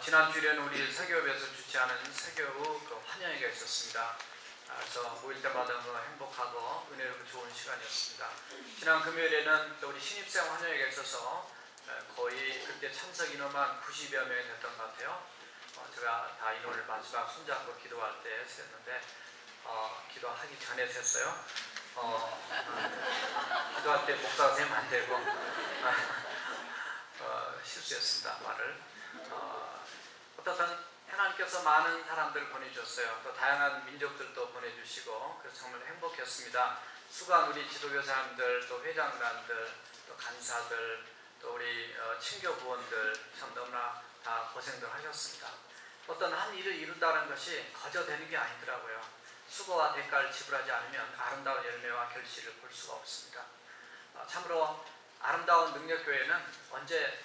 지난 주일에는 우리 세교협에서 주최하는 세교의 환영회가 있었습니다. 그래서 모일 때마다 너무 행복하고 은혜롭고 좋은 시간이었습니다. 지난 금요일에는 또 우리 신입생 환영회가 있어서 거의 그때 참석 인원만 90여 명이 됐던 것 같아요. 제가 다 인원을 마지막 손잡고 기도할 때 셌는데 기도하기 전에 셌어요. 기도할 때 목사가 되면 안 되고 실수했습니다. 말을. 어떻든 하나님께서 많은 사람들을 보내주셨어요. 또 다양한 민족들도 보내주시고 그래서 정말 행복했습니다. 수고한 우리 지도교사님들, 또 회장단들, 또 간사들, 또 우리 친교 부원들 참 너무나 다 고생들 하셨습니다. 어떤 한 일을 이룬다는 것이 거저 되는 게 아니더라고요. 수고와 대가를 지불하지 않으면 아름다운 열매와 결실을 볼 수가 없습니다. 참으로 아름다운 능력교회는 언제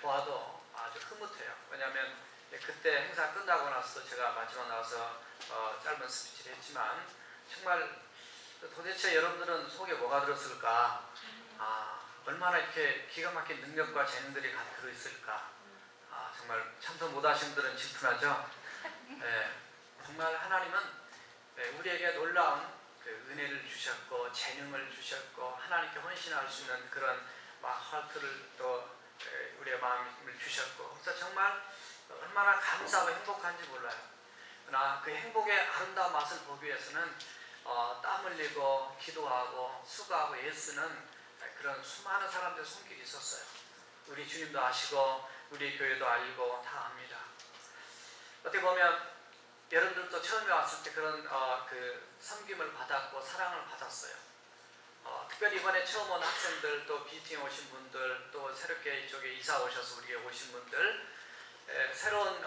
보아도 아주 흐뭇해요. 왜냐하면 그때 행사 끝나고 나서 제가 마지막 나와서 짧은 스피치를 했지만 정말 도대체 여러분들은 속에 뭐가 들었을까? 얼마나 이렇게 기가 막힌 능력과 재능들이 같이 들어있을까? 정말 참석 못하신 분들은 질투나죠? 정말 하나님은 우리에게 놀라운 은혜를 주셨고 재능을 주셨고 하나님께 헌신할 수 있는 그런 하트를 또 우리의 마음을 주셨고 그래서 정말 얼마나 감사하고 행복한지 몰라요. 그러나 그 행복의 아름다운 맛을 보기 위해서는 땀 흘리고 기도하고 수고하고 애쓰는 그런 수많은 사람들의 손길이 있었어요. 우리 주님도 아시고 우리 교회도 알고 다 압니다. 어떻게 보면 여러분들도 처음에 왔을 때 그런 섬김을 받았고 사랑을 받았어요. 특별히 이번에 처음 온 학생들, 또 비팅에 오신 분들, 또 새롭게 이쪽에 이사 오셔서 우리에게 오신 분들, 새로운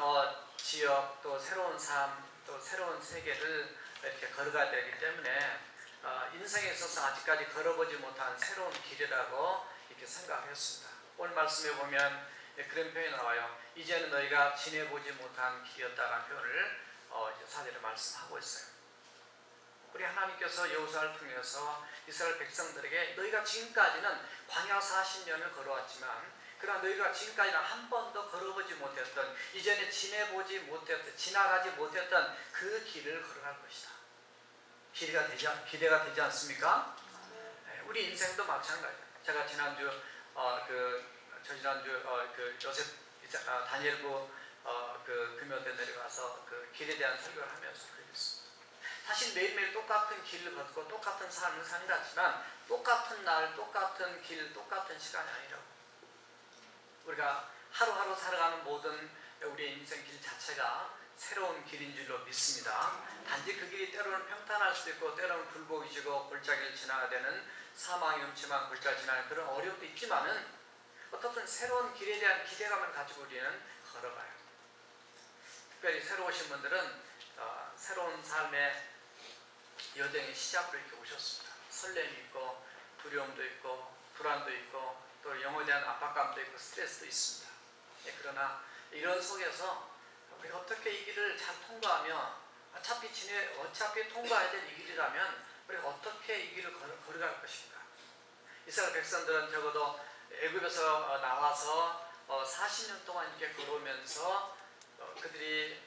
지역, 또 새로운 삶, 또 새로운 세계를 이렇게 걸어가야 되기 때문에 인생에 있어서 아직까지 걸어보지 못한 새로운 길이라고 이렇게 생각했습니다. 오늘 말씀에 보면 그런 표현이 나와요. 이제는 너희가 지내보지 못한 길이었다라는 표현을 사제로 말씀하고 있어요. 우리 하나님께서 여호수아를 통해서 이스라엘 백성들에게 너희가 지금까지는 광야 40년을 걸어왔지만 그러나 너희가 지금까지는 한 번도 걸어보지 못했던 이전에 지내보지 못했던 지나가지 못했던 그 길을 걸어갈 것이다. 기대가 되지 않습니까? 우리 인생도 마찬가지예요. 제가 지난주 요셉 다니엘부 금요 때 내려가서 길에 대한 설교를 하면서 그랬습니다. 사실 매일매일 똑같은 길을 걷고 똑같은 삶을 산다지만 똑같은 날, 똑같은 길, 똑같은 시간이 아니라고. 우리가 하루하루 살아가는 모든 우리의 인생 길 자체가 새로운 길인 줄로 믿습니다. 단지 그 길이 때로는 평탄할 수도 있고 때로는 굴곡이 지고 골짜기를 지나야 되는 사망이 음침한 골짜기를 지나는 그런 어려움도 있지만은 어떻든 새로운 길에 대한 기대감을 가지고 우리는 걸어가요. 특별히 새로 오신 분들은 새로운 삶의 여정의 시작으로 이렇게 오셨습니다. 설렘이 있고 두려움도 있고 불안도 있고 또 영어에 대한 압박감도 있고 스트레스도 있습니다. 그러나 이런 속에서 우리가 어떻게 이 길을 잘 통과하며 어차피 통과해야 될 이 길이라면 우리가 어떻게 이 길을 걸어갈 것인가. 이스라엘 백성들은 적어도 애굽에서 나와서 40년 동안 이렇게 걸어오면서 그들이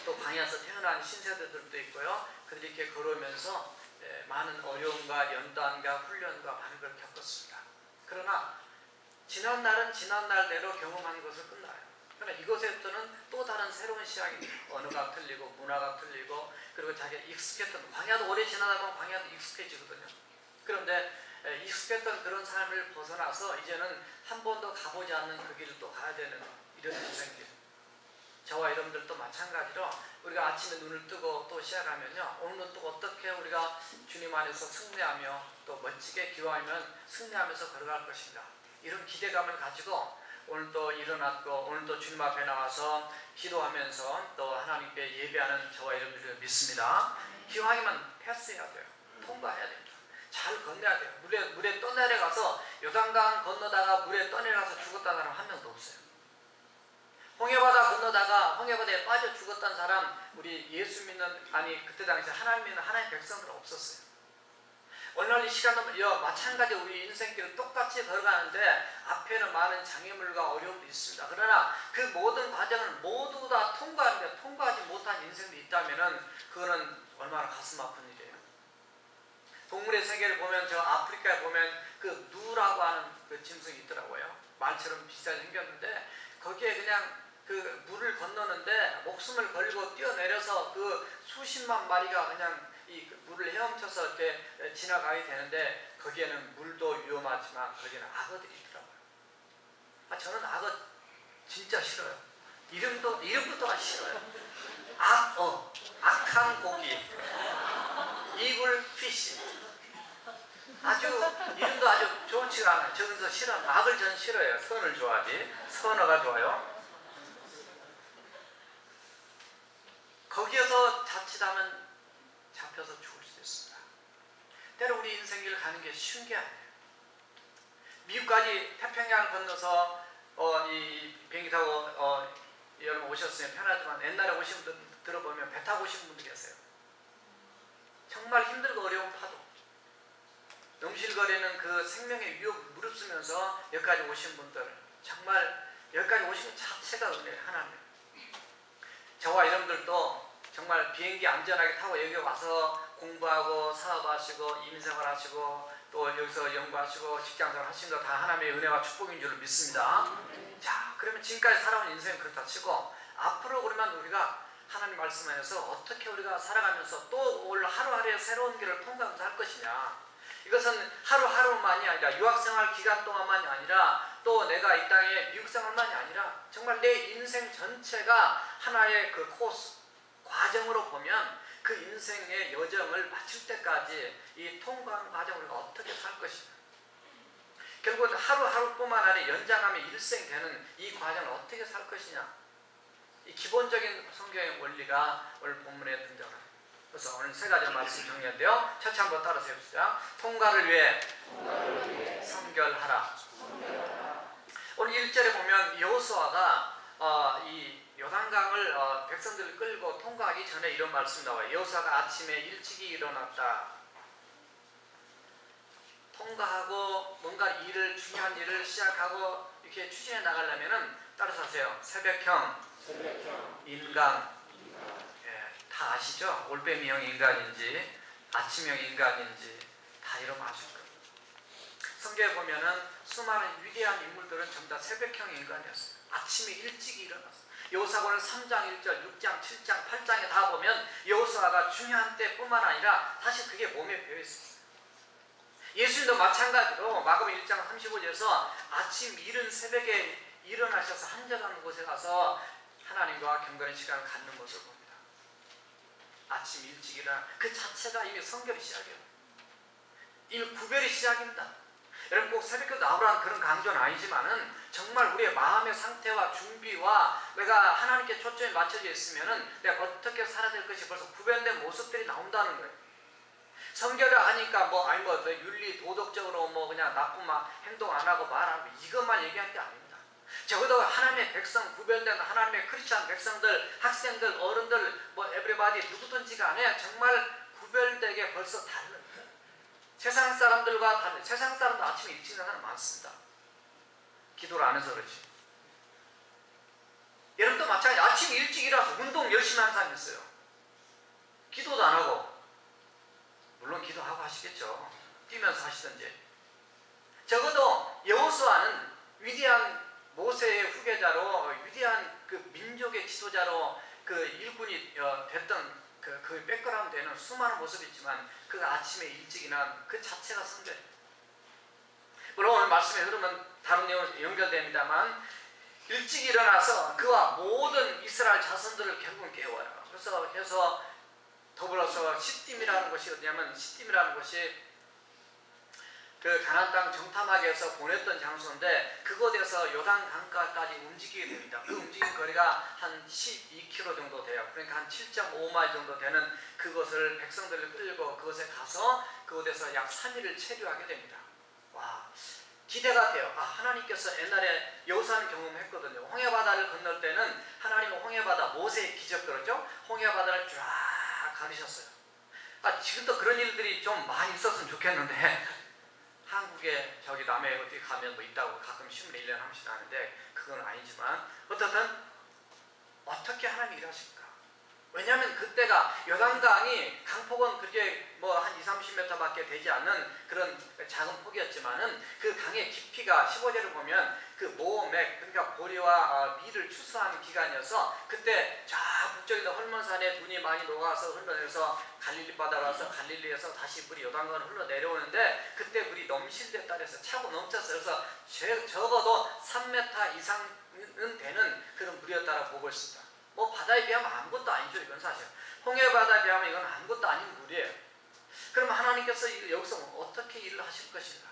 또 광야에서 태어난 신세대들도 있고요. 그들이 이렇게 걸어오면서 많은 어려움과 연단과 훈련과 많은 걸 겪었습니다. 그러나 지난 날은 지난 날대로 경험한 것을 끝나요. 그러나 이곳에부터는 또 다른 새로운 시작입니다. 언어가 틀리고 문화가 틀리고 그리고 자기가 익숙했던 광야도 오래 지나다 보면 광야도 익숙해지거든요. 그런데 익숙했던 그런 삶을 벗어나서 이제는 한 번도 가보지 않는 그 길을 또 가야 되는 이런 인생길. 저와 여러분들도 마찬가지로 우리가 아침에 눈을 뜨고 또 시작하면요. 오늘은 또 어떻게 우리가 주님 안에서 승리하며 또 멋지게 기도하면 승리하면서 걸어갈 것인가. 이런 기대감을 가지고 오늘도 일어났고 오늘도 주님 앞에 나와서 기도하면서 또 하나님께 예배하는 저와 여러분들을 믿습니다. 기왕이면 패스해야 돼요. 통과해야 됩니다. 잘 건너야 돼요. 물에 떠내려가서 요단강 건너다가 물에 떠내려가서 죽었다는 사람 한 명도 없어요. 홍해바다 건너다가 홍해바다에 빠져 죽었다는 사람 우리 예수 믿는 그때 당시 하나님 믿는 하나님의 백성들은 없었어요. 오늘 이 시간은 마찬가지 우리 인생길을 똑같이 걸어가는데 앞에는 많은 장애물과 어려움도 있습니다. 그러나 그 모든 과정을 가슴 아픈 일이에요. 동물의 세계를 보면 저 아프리카에 보면 그 누라고 하는 그 짐승이 있더라고요. 말처럼 비슷하게 생겼는데 거기에 그냥 그 물을 건너는데 목숨을 걸고 뛰어내려서 그 수십만 마리가 그냥 이 물을 헤엄쳐서 이렇게 지나가게 되는데 거기에는 물도 위험하지만 거기에는 악어들이 있더라고요. 저는 악어 진짜 싫어요. 이름부터가 싫어요. 악어, 악한 고기, 이글 피시. 이름도 아주 좋지가 않아요. 저기서 싫어하는 악을 전 싫어해요. 선을 좋아하지. 선어가 좋아요. 거기에서 자칫하면 잡혀서 죽을 수 있습니다. 때로 우리 인생길을 가는 게 쉬운 게 아니에요. 미국까지 태평양을 건너서 이 비행기 타고 여러분 오셨으면 편하지만 옛날에 오신 분들 들어보면 배 타고 오신 분들 계세요. 정말 힘들고 어려운 파도, 넘실거리는 그 생명의 위협 무릅쓰면서 여기까지 오신 분들, 정말 여기까지 오신 것 자체가 은혜 하나님. 저와 여러분들도 정말 비행기 안전하게 타고 여기 와서 공부하고 사업하시고 임생활 하시고 또 여기서 연구하시고 직장생활 하시는 거 다 하나님의 은혜와 축복인 줄을 믿습니다. 자, 그러면 지금까지 살아온 인생은 그렇다 치고 앞으로 그러면 우리가 하나님 말씀하셔서 어떻게 우리가 살아가면서 또 올 하루하루의 새로운 길을 통과하면서 할 것이냐. 이것은 하루하루만이 아니라 유학생활 기간 동안만이 아니라 또 내가 이 땅에 미국생활만이 아니라 정말 내 인생 전체가 하나의 그 코스, 과정으로 보면 그 인생의 여정을 마칠 때까지 이 통과하는 과정을 우리가 어떻게 살 것이냐. 결국은 하루하루뿐만 아니라 연장하면 일생 되는 이 과정을 어떻게 살 것이냐. 이 기본적인 성경의 원리가 오늘 본문에 등장합니다. 그래서 오늘 세 가지 말씀 정리한데요. 첫째 한번 따라서 해봅시다. 통과를 위해 선결하라. 오늘 1절에 보면 여호수아가 이 요단강을 백성들을 끌고 통과하기 전에 이런 말씀이 나와요. 여호수아가 아침에 일찍이 일어났다. 통과하고 뭔가 중요한 일을 시작하고 이렇게 추진해 나가려면은 따라서 하세요. 새벽형 인간. 다 아시죠? 올빼미형 인간인지 아침형 인간인지 다 이러면 아실 거예요. 성경에 보면은 수많은 위대한 인물들은 전부 다 새벽형 인간이었어요. 아침에 일찍 일어났어요. 여호수아는 3장 1절, 6장, 7장, 8장에 다 보면 여호수아가 중요한 때뿐만 아니라 사실 그게 몸에 배어 있었어요. 예수님도 마찬가지로 마가복음 1장 35절에서 아침 이른 새벽에 일어나셔서 한적한 곳에 가서 하나님과 경건의 시간을 갖는 것을 봅니다. 아침 일찍 일어나 그 자체가 이미 성결이 시작이에요. 이미 구별이 시작입니다. 여러분 꼭 새벽에 나오라는 그런 강조는 아니지만은 정말 우리의 마음의 상태와 준비와 내가 하나님께 초점이 맞춰져 있으면은 내가 어떻게 살아야 될 것이 벌써 구별된 모습들이 나온다는 거예요. 성결을 하니까 윤리 도덕적으로 그냥 나쁜 행동 안 하고 말 안 하고 이것만 얘기하는 게 아닙니다. 적어도 하나님의 백성, 구별된 하나님의 크리스찬 백성들, 학생들, 어른들, 에브리바디 누구든지 간에 정말 구별되게 벌써 다른 세상 사람들과 다른, 세상 사람도 아침에 일찍 일어나는 사람 많습니다. 기도를 안 해서 그렇지. 여러분도 마찬가지. 아침 일찍 일어나서 운동 열심히 하는 사람이 있어요. 기도도 안 하고. 물론 기도하고 하시겠죠. 뛰면서 하시든지. 적어도 여호수아는 위대한 모세의 후계자로 위대한 그 민족의 지도자로 그 일꾼이 됐던 그 백그라운드에는 수많은 모습이 있지만 그 아침에 일찍 일어난 그 자체가 성결입니다. 물론 오늘 말씀에 흐르면 다른 내용으로 연결됩니다만 일찍 일어나서 그와 모든 이스라엘 자손들을 결국은 깨워요. 그래서 더불어서 시딤이라는 것이 어디냐면 시딤이라는 것이 그 가나안 땅 정탐하기 위해서 보냈던 장소인데 그곳에서 요단 강가까지 움직이게 됩니다. 그 움직이는 거리가 한 12km 정도 돼요. 그러니까 한 7.5마일 정도 되는 그것을 백성들을 끌고 그곳에 가서 그곳에서 약 3일을 체류하게 됩니다. 와, 기대가 돼요. 하나님께서 옛날에 여호수아는 경험했거든요. 홍해바다를 건널 때는 하나님은 홍해바다, 모세의 기적 그러죠? 홍해바다를 쫙 가르셨어요. 지금도 그런 일들이 좀 많이 있었으면 좋겠는데 한국에 저기 남해 어디 가면 있다고 가끔 신문에 1년에 한 번씩 나는데 그건 아니지만 어떻든 어떻게 하나님이 일하실까? 왜냐하면 그때가 요단강이 강폭은 그렇게 뭐 한 20-30m밖에 되지 않는 그런 작은 폭이었지만은 그 강의 깊이가 15절을 보면 그 모맥, 그러니까 보리와 밀을 추수하는 기간이어서 그때 저 북쪽에 있는 헐몬산에 눈이 많이 녹아서 흘러내려서 갈릴리 바다로 와서 갈릴리에서 다시 물이 요단강으로 흘러내려오는데 그때 물이 넘실대 따라서 차고 넘쳤어요. 그래서 적어도 3m 이상은 되는 그런 물이었다고 보고 있습니다. 뭐 바다에 비하면 아무것도 아니죠. 이건 사실 홍해 바다에 비하면 이건 아무것도 아닌 물이에요. 그럼 하나님께서 여기서 어떻게 일을 하실 것인가?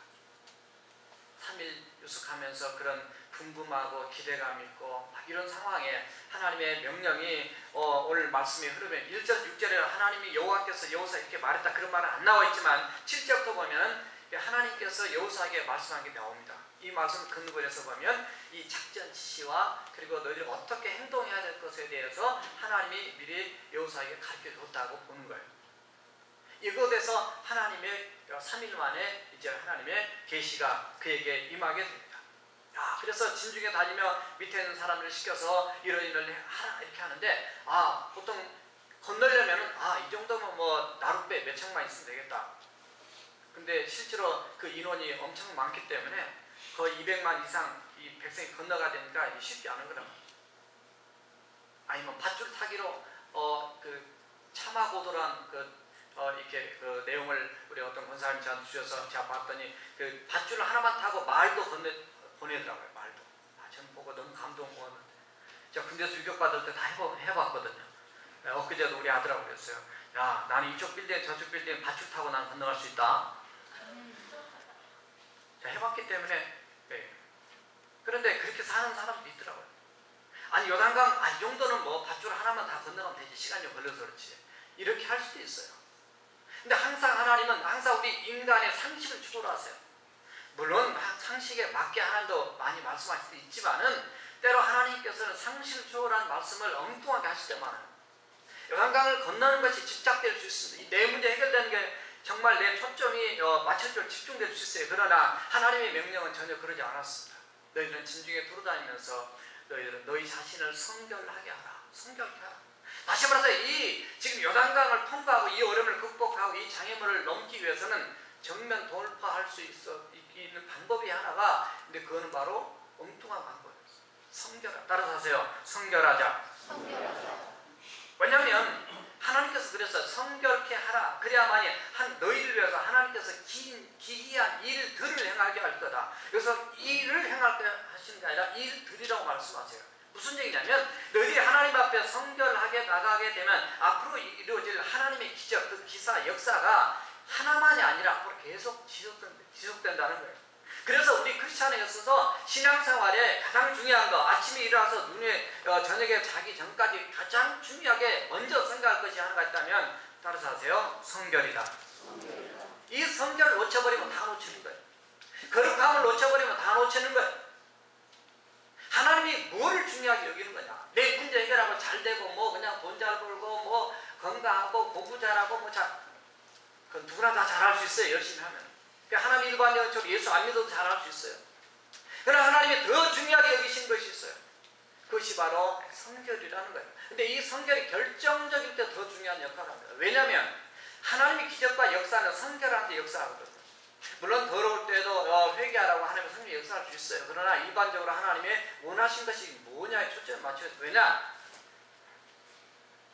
3일 유숙하면서 그런 궁금하고 기대감 있고 막 이런 상황에 하나님의 명령이 오늘 말씀이 흐르면 1절 6절에 하나님이 여호와께서 여호사 이렇게 말했다 그런 말은 안 나와 있지만 7절부터 보면 하나님께서 여호사에게 말씀한 게 나옵니다. 이 말씀 근거에서 보면 이 작전 지시와 그리고 너희들이 어떻게 행동해야 될 것에 대해서 하나님이 미리 여호사에게 가르쳐 줬다고 보는 거예요. 이것에서 하나님의 3일 만에 이제 하나님의 계시가 그에게 임하게 됩니다. 그래서 진중에 다니며 밑에 있는 사람을 시켜서 이런 일을 하라 이렇게 하는데 보통 건너려면 이 정도면 뭐 나룻배 몇 척만 있으면 되겠다. 근데 실제로 그 인원이 엄청 많기 때문에 거의 200만 이상 이 백성이 건너가야 되니까 이게 쉽지 않은 거라고. 아니면 밧줄 타기로 그 차마고도란 이렇게 그 내용을 우리 어떤 권사님이 저한테 주셔서 제가 봤더니 그 밧줄을 하나만 타고 말도 보내더라고요. 말도. 저는 보고 너무 감동 먹었는데 제가 군대에서 유격받을 때 다 해봤거든요. 엊그제도 우리 아들하고 그랬어요. 야, 나는 이쪽 빌딩 저쪽 빌딩 밧줄 타고 난 건너갈 수 있다. 제가 해봤기 때문에. 그런데 그렇게 사는 사람도 있더라고요. 아니 요단강 이 정도는 뭐 밧줄 하나만 다 건너가면 되지 시간이 걸려서 그렇지 이렇게 할 수도 있어요. 근데 항상 하나님은 항상 우리 인간의 상식을 추구하세요. 물론 상식에 맞게 하나님도 많이 말씀하실 수 있지만은 때로 하나님께서는 상식을 초월한 말씀을 엉뚱하게 하실 때 많아요. 요단강을 건너는 것이 집착될 수 있습니다. 이 내 문제 해결되는 게 정말 내 초점이 맞춰져 집중될 수 있어요. 그러나 하나님의 명령은 전혀 그러지 않았습니다. 너희들은 진중에 돌아다니면서 너희들은 너희 자신을 성결하게 하라. 성결케 하라. 다시 말해서 이 지금 요단강을 통과하고 이 어려움을 극복하고 이 장애물을 넘기 위해서는 정면 돌파할 수 있는 방법이 하나가 근데 그거는 바로 엉뚱한 방법이었어요. 성결하자. 따라서 하세요. 성결하자. 왜냐하면 하나님께서 그랬어요. 성결케 하라. 그래야만이 너희를 위해서 하나님께서 기이한 일들을 행하게 할 거다. 그래서 일을 행하게 하시는 게 아니라 일들이라고 말씀하세요. 무슨 얘기냐면 너희들이 하나님 앞에 성결하게 나가게 되면 앞으로 이루어질 하나님의 기적, 그 기사, 역사가 하나만이 아니라 앞으로 계속 지속된다는 거예요. 그래서 우리 크리스찬에 있어서 신앙생활에 가장 중요한 거 아침에 일어나서 저녁에 자기 전까지 가장 중요하게 먼저 생각할 것이 하나가 있다면 따라서 하세요. 성결이다. 이 성결을 놓쳐버리면 다 놓치는 거예요. 거룩함을 놓쳐버리면 다 놓치는 거예요. 하나님이 뭐를 중요하게 여기는 거냐? 내 문제 해결하고 잘 되고 뭐 그냥 돈 잘 벌고 뭐 건강하고 공부 잘하고 그건 누구나 다 잘할 수 있어요. 열심히 하면. 하나님 일반적으로 예수 안 믿어도 잘할 수 있어요. 그러나 하나님이 더 중요하게 여기신 것이 있어요. 그것이 바로 성결이라는 거예요. 근데 이 성결이 결정적일 때 더 중요한 역할을 합니다. 왜냐하면 하나님의 기적과 역사는 성결한 데 역사하거든요. 물론 더러울 때도 회개하라고 하나님의 성령 역사할 수 있어요. 그러나 일반적으로 하나님의 원하신 것이 뭐냐에 초점을 맞춰야 돼요. 왜냐?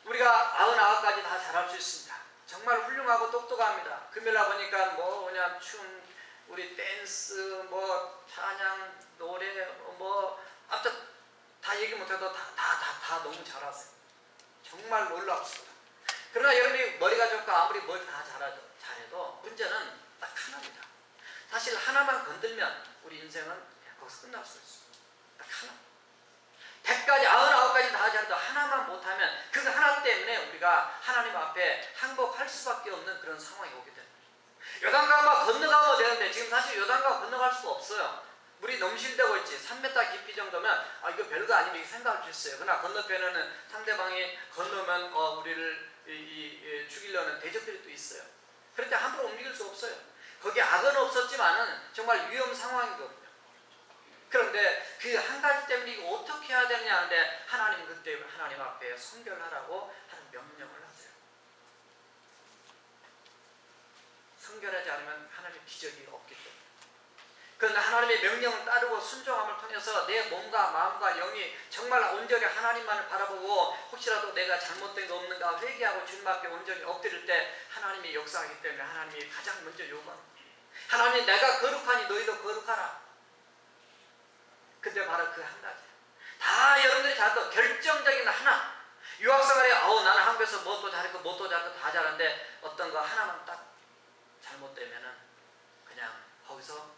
우리가 99가지 다 잘할 수 있습니다. 정말 훌륭하고 똑똑합니다. 금요일날 보니까 뭐 그냥 춤, 우리 댄스, 뭐 찬양, 노래, 뭐 아무튼 다 얘기 못해도 다 너무 잘하세요. 정말 놀랍습니다. 그러나 여러분이 머리가 좋고 아무리 뭘 다 잘해도 문제는 딱 하나입니다. 사실 하나만 건들면 우리 인생은 거기서 끝날 수 있습니다. 딱 하나. 100가지, 99가지 다 잘해도 하나만 못하면 그 하나 때문에 우리가 하나님 앞에 항복할 수밖에 없는 그런 상황이 오게 됩니다. 요단강만 건너가면 되는데 지금 사실 요단강 건너갈 수가 없어요. 물이 넘실대고 있지. 3m 깊이 정도면 이거 별거 아니면 생각할 수 있어요. 그러나 건너편에는 상대방이 건너면 우리를 죽이려는 대적들이 또 있어요. 그럴 때 함부로 움직일 수 없어요. 거기 악은 없었지만은 정말 위험 상황이거든요. 그런데 그 한 가지 때문에 이거 어떻게 해야 되느냐 하는데 하나님은 그때 하나님 앞에 성결하라고 하는 명령을 하세요. 성결하지 않으면 하나님의 기적이 없기 때문에. 그러나 하나님의 명령을 따르고 순종함을 통해서 내 몸과 마음과 영이 정말 온전히 하나님만을 바라보고 혹시라도 내가 잘못된 거 없는가 회개하고 주님 앞에 온전히 엎드릴 때 하나님이 역사하기 때문에 하나님이 가장 먼저 요구하는 거예요. 하나님 내가 거룩하니 너희도 거룩하라. 근데 바로 그 한 가지. 다 여러분들이 잘도 결정적인 하나. 유학생활에 나는 한국에서 뭣도 잘했고 뭣도 잘했고 다 잘하는데 어떤 거 하나만 딱 잘못되면은 그냥 거기서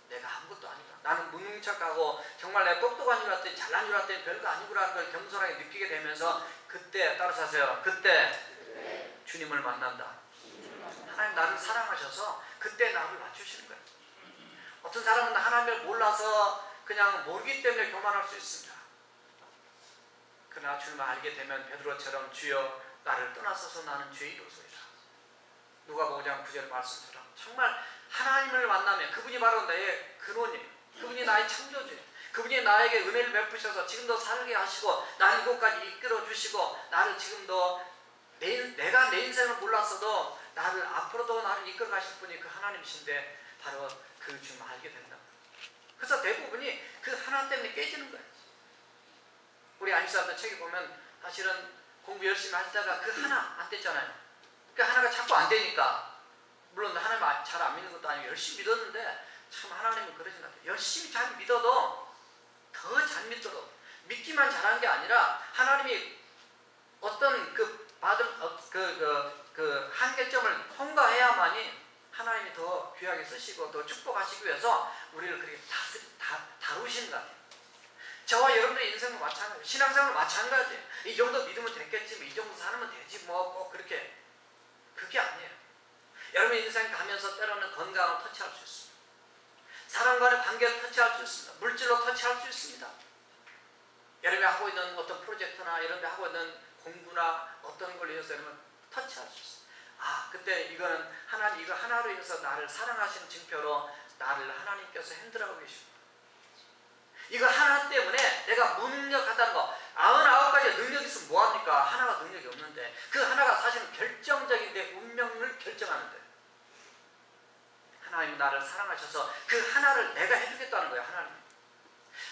내가 아무것도 아니구나. 나는 무능력하고 정말 내가 똑똑한 줄 알았더니 잘난 줄 알았더니 별거 아니구나라는 걸 겸손하게 느끼게 되면서 그때 따라서 하세요. 그때 주님을 만난다. 하나님 나를 사랑하셔서 그때 나를 맞추시는 거예요. 어떤 사람은 하나님을 몰라서 그냥 모르기 때문에 교만할 수 있습니다. 그러나 주님을 알게 되면 베드로처럼 주여 나를 떠나서서 나는 죄인으로소이다. 누가복음 5장 9절 말씀처럼 정말 하나님을 만나면 그분이 바로 나의 근원이에요. 그분이 나의 창조주예요. 그분이 나에게 은혜를 베푸셔서 지금도 살게 하시고 나를 이곳까지 이끌어 주시고 나를 지금도 내가 내 인생을 몰랐어도 나를 앞으로도 나를 이끌어 가실 분이 그 하나님이신데 바로 그 주님을 알게 된다. 그래서 대부분이 그 하나 때문에 깨지는 거예요. 우리 안식사도 책에 보면 사실은 공부 열심히 하시다가 그 하나 안 됐잖아요. 그 하나가 자꾸 안 되니까 물론 하나님 잘 안 믿는 것도 아니고 열심히 믿었는데 참 하나님은 그러신 것 같아요. 열심히 잘 믿어도 더 잘 믿도록 믿기만 잘한 게 아니라 하나님이 어떤 그 받은 그 한계점을 통과해야만이 하나님이 더 귀하게 쓰시고 더 축복하시기 위해서 우리를 그렇게 다루시는 것 같아요. 저와 여러분의 인생은 마찬가지예요. 신앙생활은 마찬가지예요. 이 정도 믿으면 됐겠지, 이 정도 살면 되지 뭐 꼭 그렇게 그게 아니에요. 여러분 인생 가면서 때로는 건강을 터치할 수 있습니다. 사람과의 관계를 터치할 수 있습니다. 물질로 터치할 수 있습니다. 여러분이 하고 있는 어떤 프로젝트나 이런 데 하고 있는 공부나 어떤 걸 위해서 여러분 터치할 수 있습니다. 아, 그때 이거는 하나님 이거 하나로 인해서 나를 사랑하시는 증표로 나를 하나님께서 핸들하고 계십니다. 이거 하나 때문에 내가 무능력하다는 거 99가지 능력이 있으면 뭐합니까? 하나가 능력이 없는데 그 하나가 사실은 결정적인 내 운명을 결정하는데 하나님은 나를 사랑하셔서 그 하나를 내가 해주겠다는 거예요.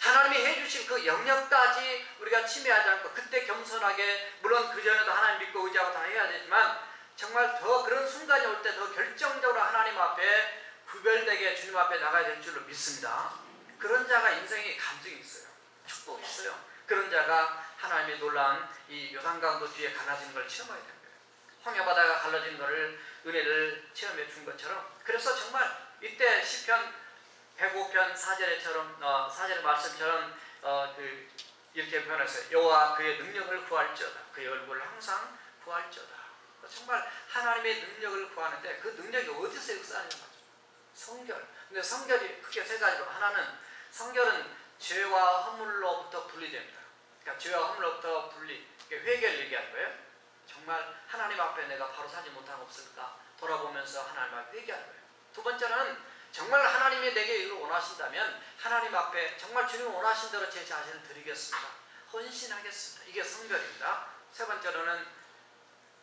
하나님이 해주신 그 영역까지 우리가 침해하지 않고 그때 겸손하게 물론 그전에도 하나님 믿고 의지하고 다 해야 되지만 정말 더 그런 순간이 올 때 더 결정적으로 하나님 앞에 구별되게 주님 앞에 나가야 될 줄로 믿습니다. 그런 자가 인생에 감정이 있어요. 축복이 있어요. 그런 자가 하나님의 놀라운 이 요단강도 뒤에 갈라지는 걸 체험하게 된 거예요. 황야바다가 갈라진 것을 은혜를 체험해 준 것처럼 그래서 정말 이때 시편 105편 4절의 말씀처럼 이렇게 표현했어요. 여호와 그의 능력을 구할지어다. 그의 얼굴을 항상 구할지어다. 정말 하나님의 능력을 구하는데 그 능력이 어디서 역사하냐는 거죠. 성결. 근데 성결이 크게 세 가지로 하나는 성결은 죄와 허물로부터 분리됩니다. 그러니까 죄와 허물로부터 분리. 회개를 얘기하는 거예요. 정말 하나님 앞에 내가 바로 사지 못한 거 없을까 돌아보면서 하나님 앞에 회개하는 거예요. 두 번째는 정말 하나님이 내게 이걸 원하신다면 하나님 앞에 정말 주님 원하신 대로 제 자신을 드리겠습니다. 헌신하겠습니다. 이게 성결입니다. 세 번째로는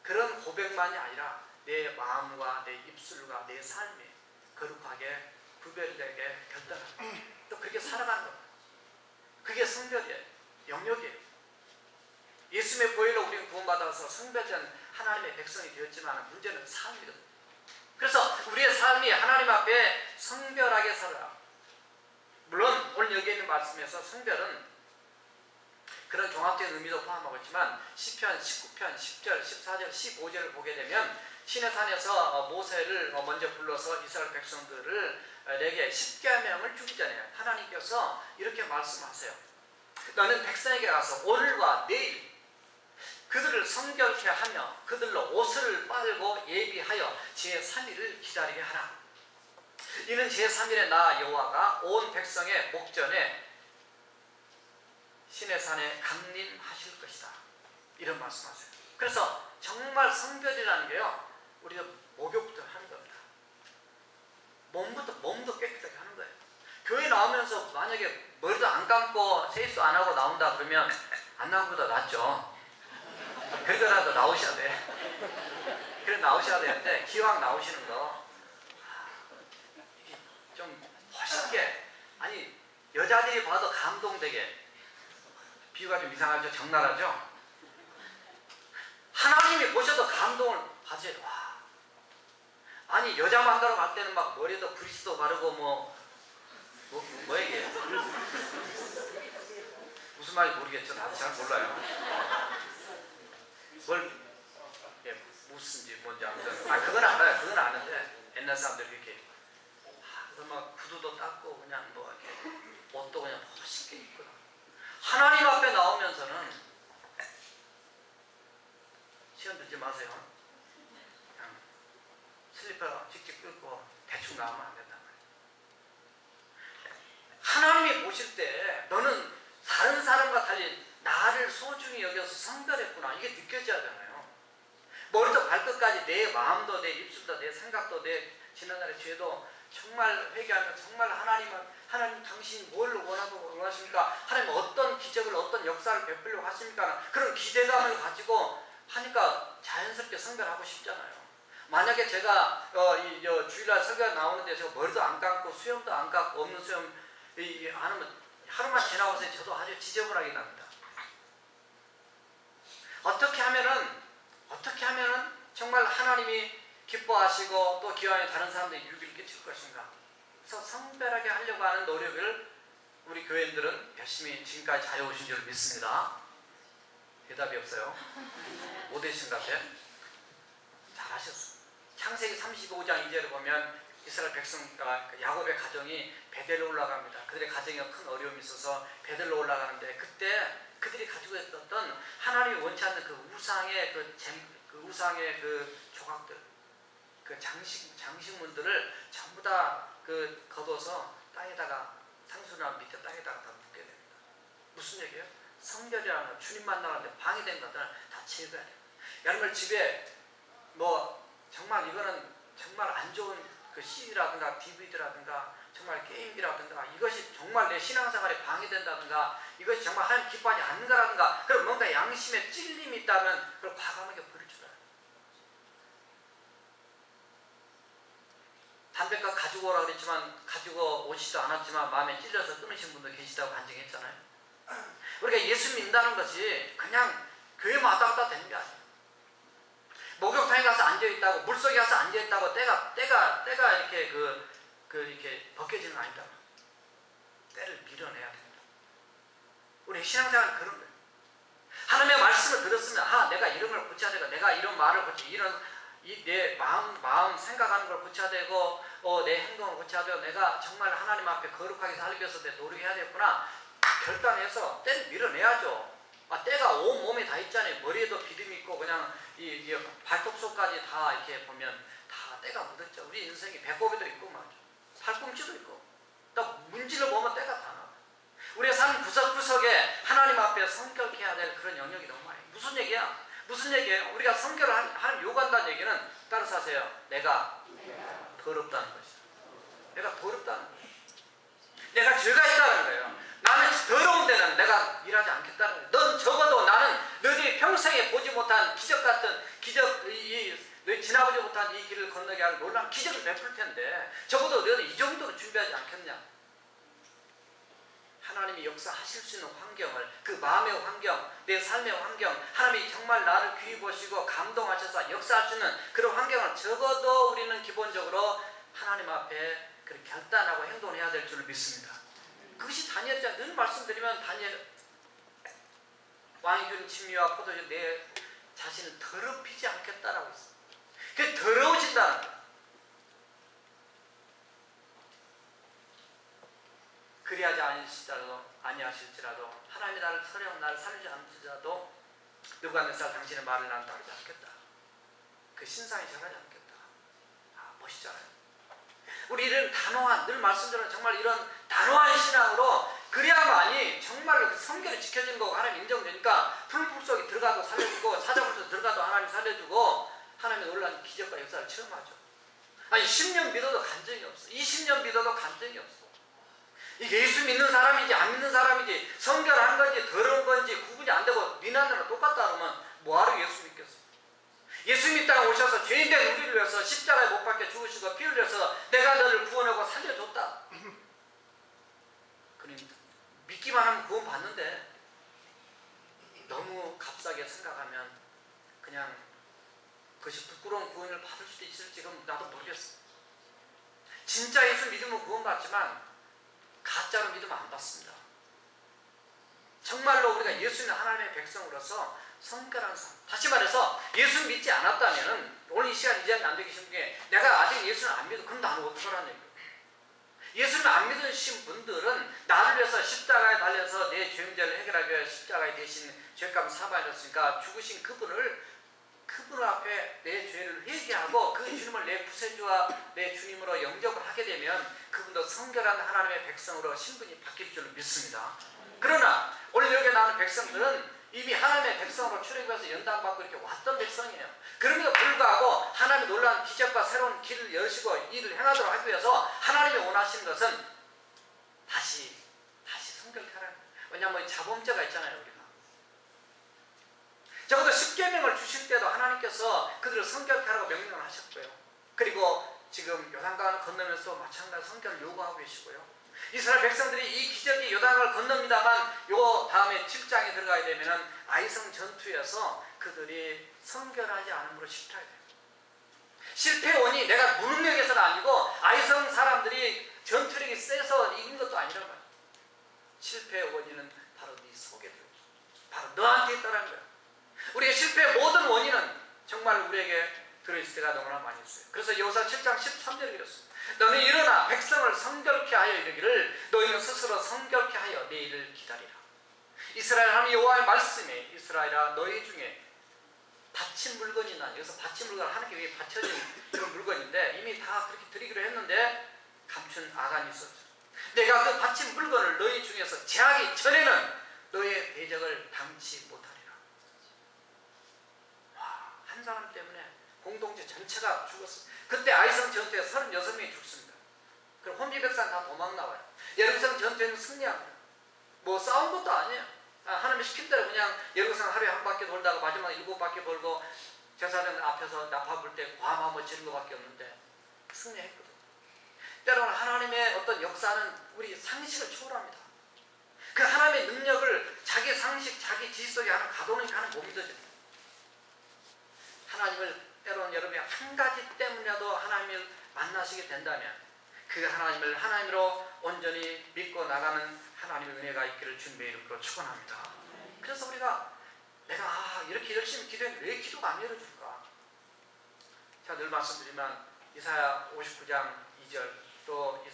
그런 고백만이 아니라 내 마음과 내 입술과 내 삶이 거룩하게 구별되게 결단합니다. 또 그렇게 살아가는 겁니다. 그게 성별이에요. 영역이에요. 예수님의 보혈로 우리는 구원받아서 성별된 하나님의 백성이 되었지만 문제는 삶이거든요. 그래서 우리의 삶이 하나님 앞에 성별하게 살아라. 물론 오늘 여기 있는 말씀에서 성별은 그런 종합적인 의미도 포함하고 있지만 시편 19편 10절, 14절, 15절을 보게 되면 시내산에서 모세를 먼저 불러서 이스라엘 백성들을 내게 십계명을 주기 전에 하나님께서 이렇게 말씀하세요. 너는 백성에게 가서 오늘과 내일 그들을 성결케 하며 그들로 옷을 빨고 예비하여 제3일을 기다리게 하라. 이는 제3일에 나 여호와가 온 백성의 목전에 시내산에 강림하실 것이다. 이런 말씀하세요. 그래서 정말 성별이라는 게요, 우리가 목욕부터 하는 겁니다. 몸도 깨끗하게 하는 거예요. 교회 나오면서 만약에 머리도 안 감고 세수도 안 하고 나온다 그러면 안 나온 것보다 낫죠. 그러더라도 나오셔야 돼. 그래 나오셔야 되는데 기왕 나오시는 거 이게 좀 멋있게, 아니 여자들이 봐도 감동되게, 비유가 좀 이상하죠? 적나라하죠? 하나님이 보셔도 감동을 받으셔야 돼. 와. 아니 여자 만나러 갈 때는 막 머리에도 그리스도 바르고 뭐 얘기해요? 무슨 말인지 모르겠죠? 나도 잘 몰라요. 무슨지 뭔지 아무튼 그건 알아요. 그건 아는데 옛날 사람들이 이렇게 그래서 막 구두도 닦고 그냥 뭐 이렇게 옷도 그냥 멋있게 입고 하나님 앞에 나오면서는 시간 들지 마세요. 그냥 슬리퍼 직접 끌고 대충 나오면 안 된단 말이에요. 하나님이 보실 때 너는 다른 사람과 달리 나를 소중히 여겨서 성별했구나, 이게 느껴져야 하잖아요. 머리부터 발끝까지 내 마음도 내 입술도 내 생각도 내 지난날의 죄도 정말 회개하면 정말 하나님 당신이 뭘 원하십니까? 하나님 어떤 기적을 어떤 역사를 베풀려고 하십니까? 그런 기대감을 가지고 하니까 자연스럽게 성별하고 싶잖아요. 만약에 제가 주일날 설교가 나오는데 제가 머리도 안 감고 수염도 안 감고 없는 수염 안 하면 하루만 지나고서 저도 아주 지저분하게 납니다. 어떻게 하면은 정말 하나님이 기뻐하시고 또 기왕에 다른 사람들이 유익을 끼칠 것인가. 그래서 성별하게 하려고 하는 노력을 우리 교회인들은 열심히 지금까지 잘해오신 줄 믿습니다. 대답이 없어요. 못 되신 것 같아요. 잘하셨어. 창세기 35장 2절을 보면 이스라엘 백성과 야곱의 가정이 베델로 올라갑니다. 그들의 가정에 큰 어려움이 있어서 베델로 올라가는데 그때 그들이 가지고 있었던 하나님이 원치 않는 그 우상의 우상의 조각들, 그 장식물들을 전부 다 걷어서 땅에다가 상수나 밑에 땅에다가 다 묻게 됩니다. 무슨 얘기예요? 성결이라는 건 주님 만나는데 방해된 것들은 다 제거해야 돼요. 여러분 집에 정말 이거는 정말 안 좋은 CD라든가 DVD라든가 정말 게임기라든가 이것이 정말 내 신앙생활에 방해된다든가 이것이 정말 하나님 기뻐하지 않는다든가 그런 뭔가 양심에 찔림이 있다면 그걸 과감하게 버릴 줄 알아요. 담배값 가지고 오라고 그랬지만 가지고 오지도 않았지만 마음에 찔려서 끊으신 분도 계시다고 간증했잖아요. 우리가 예수 믿는다는 것이 그냥 교회만 왔다 갔다 되는 게 아니에요. 목욕탕에 가서 앉아있다고 물속에 가서 앉아있다고 때가 이렇게 이렇게 벗겨지는 거 아니다. 때를 밀어내야 됩니다. 우리 신앙생활은 그런 거예요. 하나님의 말씀을 들었으면 내가 이런 걸 고쳐야 되고 내가 이런 말을 고쳐야 내 마음 생각하는 걸 고쳐야 되고 내 행동을 고쳐야 되고 내가 정말 하나님 앞에 거룩하게 살기 위해서 내 노력해야 되겠구나 결단해서 때를 밀어내야죠. 때가 온 몸에 다 있잖아요. 머리에도 비듬이 있고 그냥 이 발톱속까지 다 이렇게 보면 다 때가 묻었죠. 우리 인생이 배꼽에도 있고 말이죠. 팔꿈치도 있고 또 문질러 보면 때가 다 나와요. 우리의 삶 구석구석에 하나님 앞에 성결해야 될 그런 영역이 너무 많아요. 무슨 얘기예요? 우리가 성결을 하나님 요구한다는 얘기는 따라서 하세요. 내가 더럽다는 것이죠. 내가 더럽다는 거예요. 내가 죄가 있다는 거예요. 나는 더러운 데는 내가 일하지 않겠다는 거예요. 넌 적어도 나는 너희들이 평생에 보지 못한 기적 같은 너희 지나보지 못한 이 길을 건너게 할 놀라운 기적을 베풀 텐데 적어도 너희는 이 정도로 준비하지 않겠냐. 하나님이 역사하실 수 있는 환경을 그 마음의 환경, 내 삶의 환경 하나님이 정말 나를 귀히 보시고 감동하셔서 역사할 수 있는 그런 환경을 적어도 우리는 기본적으로 하나님 앞에 그렇게 결단하고 행동해야 될 줄 믿습니다. 그것이 다니엘이잖아요. 늘 말씀드리면 다니엘 왕이 준 진미와 포도주 내 자신을 더럽히지 않겠다라고 했어요. 그게 더러워진다는 거예요. 그리하지 아니하실지라도 하나님이 나를 살리지 않을지라도 느부갓네살 당신의 말을 나는 따르지 않겠다. 그 신상이 전하지 않겠다. 멋있잖아요. 우리 이런 단호한 늘 말씀드리는 정말 이런 단호한 신앙으로 그래야만이 정말로 그 성결이 지켜지는 거고 하나님 인정되니까 풀 속에 들어가도 살려주고 사자굴 속에 들어가도 하나님 살려주고 하나님의 놀라운 기적과 역사를 체험하죠. 10년 믿어도 간증이 없어. 20년 믿어도 간증이 없어. 이게 예수 믿는 사람이지 안 믿는 사람이지 성결한 건지 더러운 건지 구분이 안 되고 니나나랑 똑같다 그러면 뭐하러 예수 믿겠어? 예수 믿다가 오셔서 죄인된 우리를 위해서 십자가에 못 박혀 죽으시고 피 흘려서 내가 너를 구원하고 살려줬다. 그러니 믿기만 하면 구원 받는데 너무 값싸게 생각하면 그냥 그것이 부끄러운 구원을 받을 수도 있을지 그럼 나도 모르겠어. 진짜 예수 믿으면 구원 받지만 가짜로 믿으면 안 받습니다. 정말로 우리가 예수 믿는 하나님의 백성으로서 성결한 삶. 다시 말해서 예수 믿지 않았다면 오늘 이 시간 이 자리에 앉아 계신 분에 내가 아직 예수를 안 믿어 그럼 나는 어떡하라는 얘기예요. 예수를 안 믿으신 분들은 나를 위해서 십자가에 달려서 내 죄 문제를 해결하기 위해 십자가에 대신 죄값을 사바하셨으니까 죽으신 그분 앞에 내 죄를 회개하고 그 주님을 내 구세주와 내 주님으로 영접을 하게 되면 그분도 성결한 하나님의 백성으로 신분이 바뀔 줄로 믿습니다. 그러나 오늘 여기 나오는 백성들은 이미 하나님의 백성으로 출애굽해서 연단받고 이렇게 왔던 백성이에요. 그럼에도 불구하고 하나님의 놀라운 기적과 새로운 길을 여시고 일을 행하도록 하기 위해서 하나님이 원하시는 것은 다시 성결케 하라는 거예요. 왜냐하면 자범죄가 있잖아요. 우리가 적어도 십계명을 주실 때도 하나님께서 그들을 성결케 하라고 명령을 하셨고요. 그리고 지금 요단강을 건너면서도 마찬가지로 성결을 요구하고 계시고요. 이스라엘 백성들이 이 기적이 요단강을 건넙니다만 요 다음에 7장에 들어가게 되면은 아이성 전투에서 그들이 성결하지 않음으로 실패하게 돼요. 실패의 원인이 내가 무능력에서가 아니고 아이성 사람들이 전투력이 세서 이긴 것도 아니란 말이에요. 실패의 원인은 바로 네 속에 들어 바로 너한테 있다는 거예요. 우리의 실패의 모든 원인은 정말 우리에게 들어있을 때가 너무나 많이 있어요. 그래서 여호수아 7장 13절에 이렇습니다. 너는 일어나 백성을 성결케 하여 이르기를 너희는 스스로 성결케 하여 내일을 기다리라. 이스라엘 하나님 여호와의 말씀에 이스라엘아 너희 중에 바친 물건이 있나. 여기서 바친 물건 하나님께 위해 바쳐진 그런 물건인데 이미 다 그렇게 드리기로 했는데 감춘 아간이 있었죠. 내가 그 바친 물건을 너희 중에서 제하기 전에는 너의 대적을 당치 못하리라. 와, 한 사람 때문에 공동체 전체가 죽었어요. 그때 아이성 전투에 36명이 죽습니다. 그럼 혼비 백성 다 도망 나와요. 예루살렘 전투에는 승리합니다. 뭐 싸운 것도 아니에요. 하나님이 시킨 대로 그냥 예루살렘 하루에 한 바퀴 돌다가 마지막에 7바퀴 돌고 제사장 앞에서 나파 불 때 괌 한번 치는 것밖에 없는데 승리했거든요. 때로는 하나님의 어떤 역사는 우리 상식을 초월합니다. 그 하나님의 능력을 자기 상식, 자기 지식 속에 하는 가둬놓으니까 못 믿어집니다. 하나님을 때로는 여러분이 한 가지 때문에라도 하나님을 만나시게 된다면 그 하나님을 하나님으로 온전히 믿고 나가는 하나님의 은혜가 있기를 주님의 이름으로 축원합니다. 그래서 우리가 내가 이렇게 열심히 기도했는데 왜 기도가 안 열어줄까? 제가 늘 말씀드리면 이사야 59장 2절 또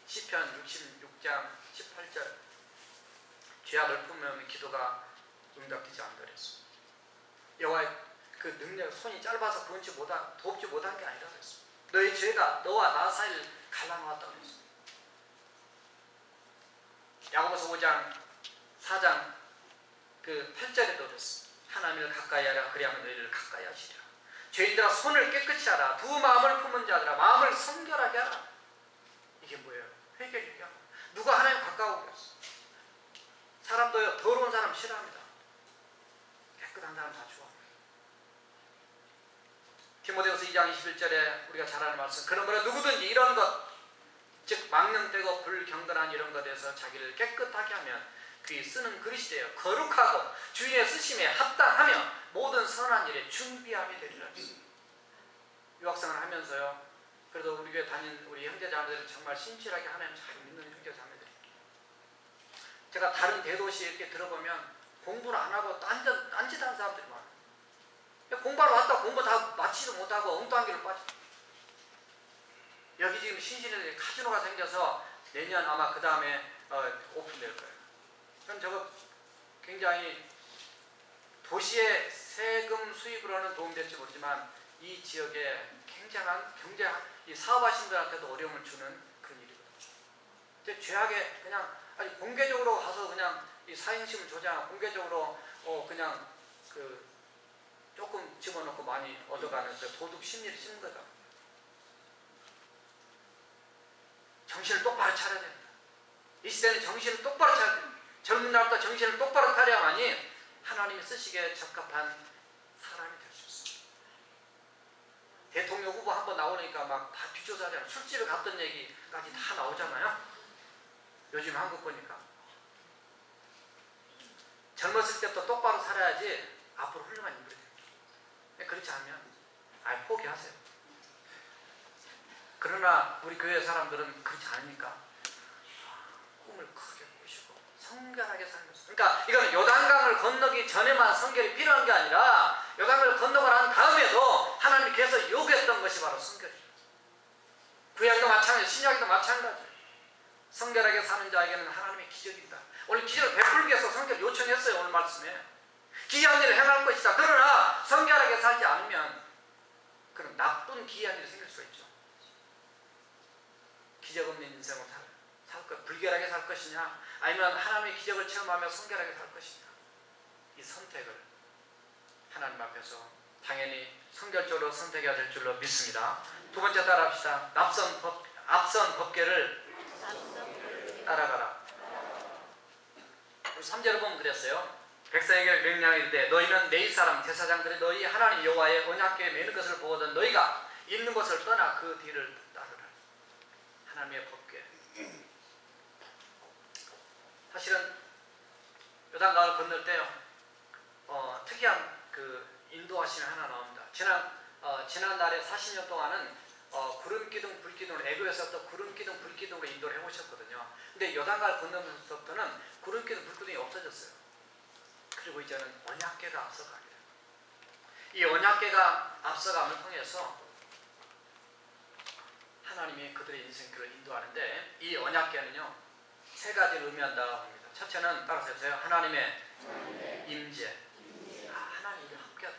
시편 66장 18절 죄악을 품으면 기도가 응답되지 않는다 그랬습니다. 여호와의 그 능력, 손이 짧아서 돕지 못한 게 아니라 그랬습니다. 너의 죄가 너와 나 사이를 갈라놓았다고 그랬습니다. 야고보서 5장 4장 그 8절에도 그랬습니다. 하나님을 가까이 하라 그리하면 너희를 가까이 하시리라. 죄인들아 손을 깨끗이 하라. 두 마음을 품은 자들아 마음을 성결하게 하라. 이게 뭐예요? 회개 얘기하고 누가 하나님 가까워 그랬어? 사람도요 더러운 사람 싫어합니다. 깨끗한 사람 다 좋아합니다. 디모데후서 2장 21절에 우리가 잘 아는 말씀 그러므로 누구든지 이런 것 즉 망령되고 불경건한 이런 것에 대해서 자기를 깨끗하게 하면 그의 쓰는 그릇이 되어 거룩하고 주인의 쓰심에 합당하며 모든 선한 일에 준비함이 되리라 했습니다. 유학생을 하면서요 그래도 우리 교회 다닌 우리 형제자매들은 정말 신실하게 하나님 잘 믿는 형제자매들입니다. 제가 다른 대도시에 이렇게 들어보면 공부를 안 하고 딴짓하는 사람들이 많아요. 공부하러 왔다 공부 다 마치지도 못하고 엉뚱한 길로 빠져. 여기 지금 신신에 카지노가 생겨서 내년 아마 그 다음에 오픈될 거예요. 그럼 저거 굉장히 도시의 세금 수입으로는 도움될지 모르지만 이 지역에 굉장한 경제, 이 사업하시는 분들한테도 어려움을 주는 그런 일이거든요. 죄악에 그냥 아니 공개적으로 가서 그냥 이 사행심을 조장하고 공개적으로 그냥 그 조금 집어넣고 많이 얻어가는 그 도둑 심리를 심는 거죠. 정신을 똑바로 차려야 됩니다. 이 시대는 정신을 똑바로 차려야 돼요. 젊은 날부터 정신을 똑바로 차려야만이 하나님이 쓰시기에 적합한 사람이 될 수 있습니다. 대통령 후보 한번 나오니까 막 다 뒷조사하잖아요. 술집에 갔던 얘기까지 다 나오잖아요. 요즘 한국 보니까. 젊었을 때부터 똑바로 살아야지 앞으로 훌륭한 인물이 됩니다. 그렇지 않으면 아예 포기하세요. 그러나 우리 교회 사람들은 그렇지 않으니까 꿈을 크게 꾸시고 성결하게 살면서, 그러니까 이거는 요단강을 건너기 전에만 성결이 필요한 게 아니라 요단강을 건너고 난 다음에도 하나님이 계속 요구했던 것이 바로 성결이에요. 구약도 마찬가지, 신약도 마찬가지. 성결하게 사는 자에게는 하나님의 기적입니다. 오늘 기적을 베풀기 위해서 성결 요청했어요. 오늘 말씀에 기이한 일을 행할 것이다. 그러나 성결하게 살지 않으면 그런 나쁜 기이한 일이 생길 수가 있죠. 기적 없는 인생을 살 것, 불결하게 살 것이냐, 아니면 하나님의 기적을 체험하며 성결하게 살 것이냐, 이 선택을 하나님 앞에서 당연히 성결적으로 선택해야 될 줄로 믿습니다. 두 번째 따라합시다. 앞선 법궤를 따라가라. 3절을 보면 그랬어요. 백성에게 명령이르되 너희는 내 이사람 제사장들이 너희 하나님 여호와의 언약궤에 매는 것을 보거든 너희가 있는 곳을 떠나 그 뒤를 따르라. 하나님의 법궤. 사실은 요단강을 건널 때요, 특이한 그 인도하심이 하나 나옵니다. 지난날에 40년 동안은 구름기둥, 불기둥으로, 애굽에서부터 구름기둥, 불기둥으로 인도를 해오셨거든요. 근데 요단강을 건너면서부터는 구름기둥, 불기둥이 없어졌어요. 그리고 이제는 언약궤가 앞서가게 돼요. 이 언약궤가 앞서감을 통해서 하나님이 그들의 인생길을 인도하는데, 이 언약궤는요, 세 가지를 의미한다고 합니다. 첫째는 따라서 해주세요. 하나님의 임재. 하나님이 함께하다.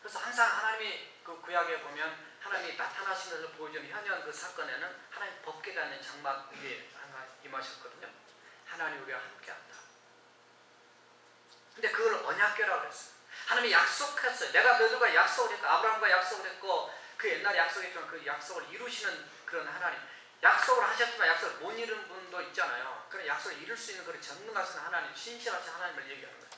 그래서 항상 하나님이 그 구약에 보면 하나님이 나타나신 것을 보여주는 현현 그 사건에는 하나님 법궤가 있는 장막 위에 임하셨거든요. 하나님 우리와 함께한다. 근데 그걸 언약궤라고 했어요. 하나님이 약속했어요. 내가 너희들과 약속을 했고, 아브라함과 약속을 했고, 그 옛날에 약속했지만 그 약속을 이루시는 그런 하나님. 약속을 하셨지만 약속을 못 이룬 분도 있잖아요. 그런 약속을 이룰 수 있는 그런 전능하신 하나님, 신실하신 하나님을 얘기하는 거예요.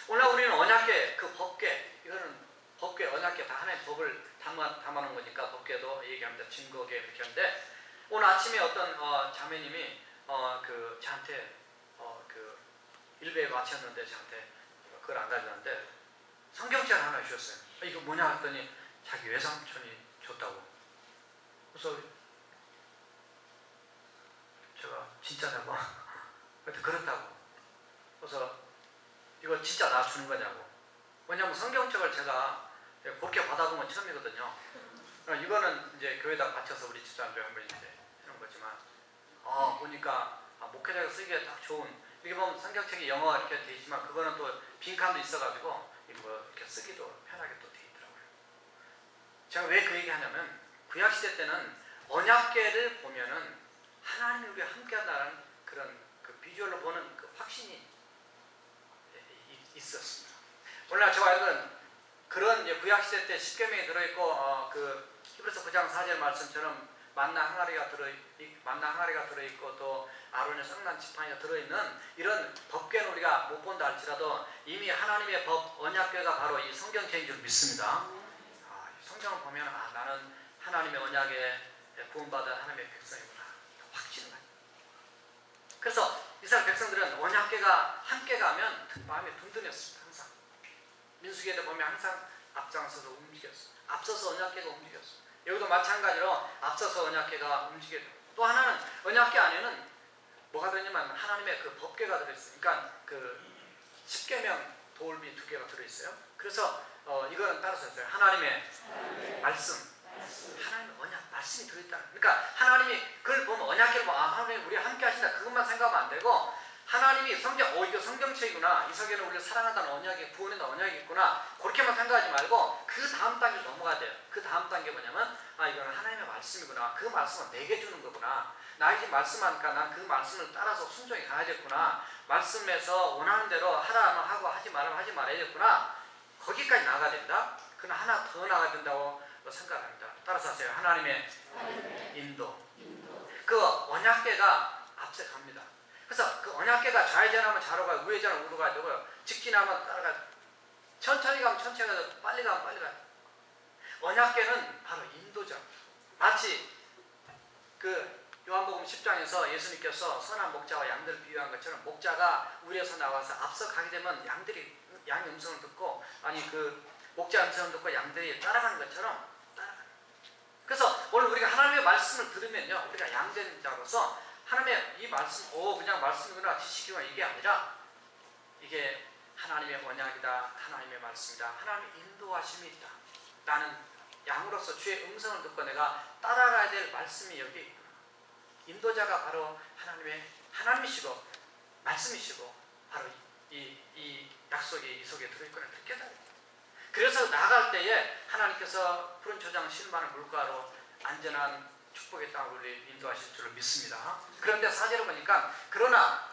오늘 우리는 언약궤, 그 법궤, 이거는 법궤, 언약궤 다 하나님의 법을 담아놓은 거니까 법궤도 얘기합니다. 증거궤 이렇게 하는데, 오늘 아침에 어떤 자매님이 저한테 그 일배에 마쳤는데 저한테 그걸 안 가져왔는데 성경책을 하나 주셨어요. 이거 뭐냐 했더니 자기 외삼촌이 줬다고. 그래서 제가 진짜냐고. 그렇다고. 그래서 이거 진짜 나 주는 거냐고. 왜냐면 성경책을 제가 그렇게 받아본 건 처음이거든요. 이거는 이제 교회에다 바쳐서 우리 집사람들 한번 이제 해놓은 거지만, 보니까 목회자가 쓰기에 딱 좋은, 이게 보면 성경책이 영어가 이렇게 돼 있지만 그거는 또 빈칸도 있어가지고 이렇게 쓰기도 편하게 또 돼 있더라고요. 제가 왜 그 얘기 하냐면, 구약시대 때는 언약궤를 보면은 하나님이 우리와 함께한다는 그런 그 비주얼로 보는 그 확신이 있었습니다. 오늘날 저와 여러분 그런 구약시대 때 십계명이 들어있고, 그 히브리서 9장 4절 말씀처럼 만나 항아리가 들어있고 또 아론의 성난 지팡이가 들어있는 이런 법궤는 우리가 못 본다 할지라도 이미 하나님의 법 언약궤가 바로 이 성경책인 줄 믿습니다. 성경을 보면 나는 하나님의 언약에 구원받은 하나님의 백성이구나, 확신을 가요. 그래서 이스라엘 백성들은 언약궤가 함께 가면 마음이 든든했습니다. 항상 민수기에 보면 항상 앞장서서 움직였어. 앞서서 언약궤가 움직였어. 여기도 마찬가지로 앞서서 언약궤가 움직여요. 또 하나는 언약궤 안에는 뭐가 들어있냐면 하나님의 그 법궤가 들어있어요. 그러니까 그 십계명 돌비 2개가 들어있어요. 그래서 이거는 따라서 했어요. 하나님의 말씀. 하나님의 언약, 말씀이 들어있다. 그러니까 하나님이 그걸 보면 언약궤를 보면 하나님 우리와 함께 하신다, 그것만 생각하면 안 되고, 하나님이 이거 성경책이구나, 이석에는 우리를 사랑한다는 언약이, 구원의 언약이 있구나, 그렇게만 생각하지 말고 그 다음 단계로 넘어가야 돼요. 그 다음 단계 뭐냐면, 이거는 하나님의 말씀이구나, 그 말씀은 내게 주는 거구나, 나에게 말씀하니까 난 그 말씀을 따라서 순종히 가야겠구나, 말씀에서 원하는 대로 하라면 하고 하지 말라면 하지 말아야겠구나, 거기까지 나가야 된다. 그러나 하나 더 나가야 된다고 생각합니다. 따라서 하세요. 하나님의 인도. 그 언약궤가 앞서 갑니다. 그래서 그 언약궤가 좌회전하면 좌로 가요. 우회전하면 우로 가요. 직진하면 따라가요. 천천히 가면 천천히 가요. 빨리 가면 빨리 가요. 언약궤는 바로 인도죠. 마치 그 요한복음 10장에서 예수님께서 선한 목자와 양들을 비유한 것처럼 목자가 우리에서 나와서 앞서 가게 되면 양들이 양의 음성을 듣고 그 목자 음성을 듣고 양들이 따라가는 것처럼 따라가요. 그래서 오늘 우리가 하나님의 말씀을 들으면요, 우리가 양된 자로서 하나님의 이 말씀, 그냥 말씀이구나 지식이구나 이게 아니라 이게 하나님의 언약이다, 하나님의 말씀이다, 하나님의 인도하심이 있다. 나는 양으로서 주의 음성을 듣고 내가 따라가야 될 말씀이 여기에 있구나. 인도자가 바로 하나님이시고 말씀이시고 바로 이 약속이 이 속에 들어있구나 그렇게 깨달아요. 그래서 나아갈 때에 하나님께서 푸른 초장 실만한 물가로 안전한 축복의 땅을 인도하실 줄로 믿습니다. 그런데 4절을 보니까 그러나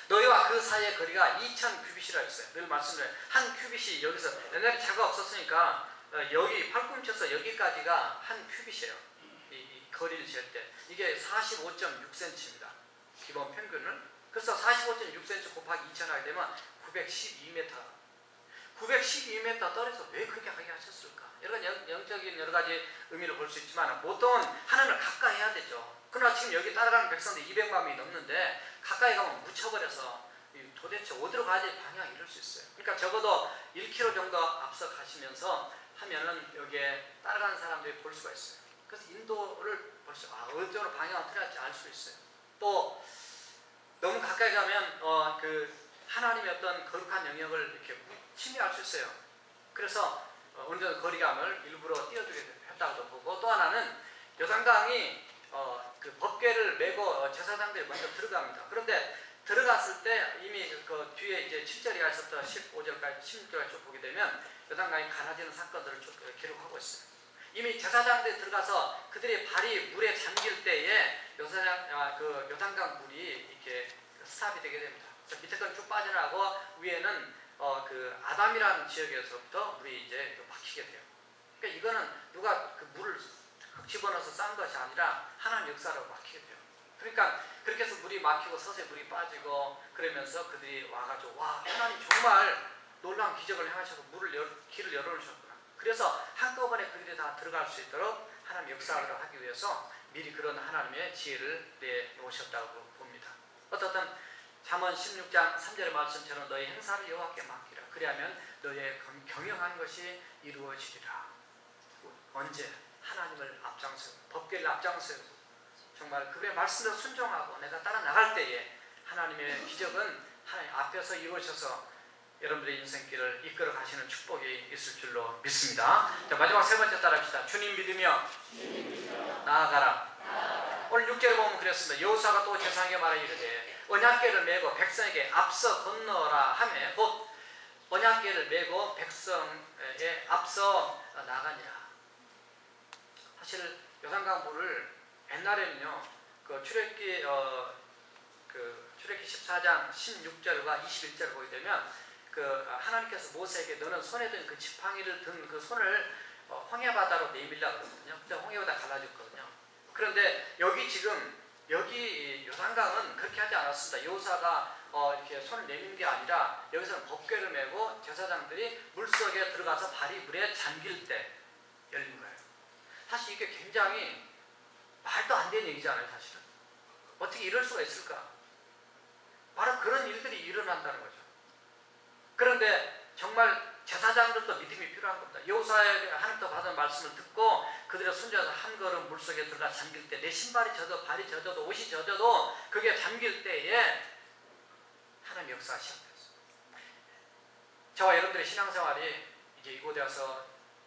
너희와 그 사이의 거리가 2000규빗이라 했어요. 늘 말씀드려요. 한 규빗이 여기서 옛날에 차가 없었으니까 여기 팔꿈치에서 여기까지가 한 규빗이에요. 이 거리를 잴 때 이게 45.6cm입니다. 기본 평균을. 그래서 45.6cm 곱하기 2000 하게 되면 912m. 912m 떨어져서 왜 그렇게 하게 하셨을까? 영적인 여러 가지 의미를 볼 수 있지만 보통은 하나님을 가까이 해야 되죠. 그러나 지금 여기 따라가는 백성들 200만 명이 넘는데 가까이 가면 묻혀버려서 도대체 어디로 가야 될 방향을 잃을 수 있어요. 그러니까 적어도 1km 정도 앞서 가시면서 하면은 여기에 따라가는 사람들이 볼 수가 있어요. 그래서 인도를 벌써 어디로 방향을 틀어야지 알 수 있어요. 또 너무 가까이 가면 그 하나님의 어떤 거룩한 영역을 이렇게 침해할 수 있어요. 그래서 어느 정도 거리감을 일부러 띄워주게 했다고도 보고, 또 하나는 요단강이 그 법궤를 메고 제사장들이 먼저 들어갑니다. 그런데 들어갔을 때 이미 그 뒤에 이제 7절에서부터 15절까지 16절까지 쭉 보게 되면 요단강이 갈라지는 사건들을 쭉 기록하고 있어요. 이미 제사장들이 들어가서 그들의 발이 물에 잠길 때에 그 요단강 물이 이렇게 스탑이 되게 됩니다. 그래서 밑에 건 쭉 빠져나가고 위에는 그 아담이라는 지역에서부터 물이 이제 막히게 돼요. 그러니까 이거는 누가 그 물을 흙 집어넣어서 싼 것이 아니라 하나님 역사로 막히게 돼요. 그러니까 그렇게 해서 물이 막히고 서서히 물이 빠지고 그러면서 그들이 와가지고 와, 하나님 정말 놀라운 기적을 행하셔서 길을 열어놓으셨구나. 그래서 한꺼번에 그들이 다 들어갈 수 있도록 하나님 역사를 하기 위해서 미리 그런 하나님의 지혜를 내놓으셨다고 봅니다. 어떻든 잠언 16장 3절의 말씀처럼 너희 행사를 여호와께 맡기라. 그리하면 너희의 경영한 것이 이루어지리라. 언제? 하나님을 앞장서고 법궤를 앞장서고 정말 그의 말씀대로 순종하고 내가 따라 나갈 때에 하나님의 기적은 하나님 앞에서 이루어져서 여러분들의 인생길을 이끌어 가시는 축복이 있을 줄로 믿습니다. 자, 마지막 세 번째 따라합시다. 주님 믿으며 나아가라. 오늘 6절에 보면 그랬습니다. 여호수아가 또 제사장에게 말하여 이르되 언약궤를 메고 백성에게 앞서 건너라 하매 곧 언약궤를 메고 백성에 앞서 나가니라. 사실 요단강 물을 옛날에는요, 그 출애굽기 14장 16절과 21절을 보게 되면 그 하나님께서 모세에게 너는 손에 든 그 지팡이를 든 그 손을 홍해 바다로 내밀라 그러거든요. 근데 홍해 바다 갈라졌거든요. 그런데 여기 요단강은 그렇게 하지 않았습니다. 여호수아가 이렇게 손을 내민 게 아니라 여기서는 법궤를 메고 제사장들이 물속에 들어가서 발이 물에 잠길 때 열린 거예요. 사실 이게 굉장히 말도 안 되는 얘기잖아요. 사실은 어떻게 이럴 수가 있을까? 바로 그런 일들이 일어난다는 거죠. 그런데 정말 제사장들도 믿음이 필요한 겁니다. 여호수아의 하나님부터 받은 말씀을 듣고 그들의 순종해서 한 걸음 물속에 들어가 잠길 때 내 신발이 젖어도 발이 젖어도 옷이 젖어도 그게 잠길 때에 하나님 역사가 시작됐어요. 저와 여러분들의 신앙생활이 이제 이곳에 와서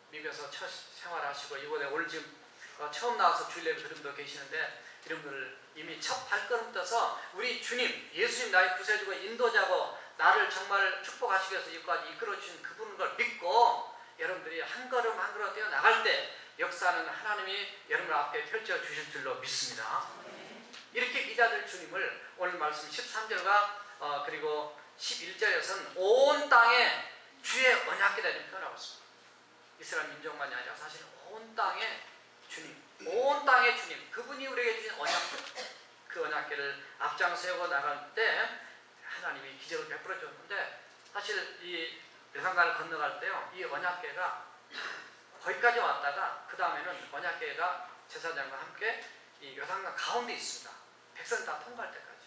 미국에서 첫 생활하시고 이곳에 올 지금 처음 나와서 주일 예배 드린 분도 계시는데 여러분들 이미 첫 발걸음 떠서 우리 주님 예수님 나의 구세주고 인도자고 나를 정말 축복하시기 위해서 여기까지 이끌어주신 그분을 믿고 여러분들이 한 걸음 한 걸음 뛰어 나갈 때 역사는 하나님이 여러분 앞에 펼쳐주실 줄로 믿습니다. 이렇게 기다릴 주님을 오늘 말씀 13절과 그리고 11절에서는 온 땅에 주의 언약궤다 이렇게 표현하고 있습니다. 이스라엘 민족만이 아니라 사실 온 땅에 주님, 온 땅의 주님, 그분이 우리에게 주신 언약궤, 그 언약궤를 앞장 세우고 나갈 때 하나님이 기적을 베풀어 줬는데, 사실 이 요단강을 건너갈 때요, 이 언약궤가 거기까지 왔다가 그 다음에는 언약궤가 제사장과 함께 이 요단강 가운데 있습니다. 백성 다 통과할 때까지.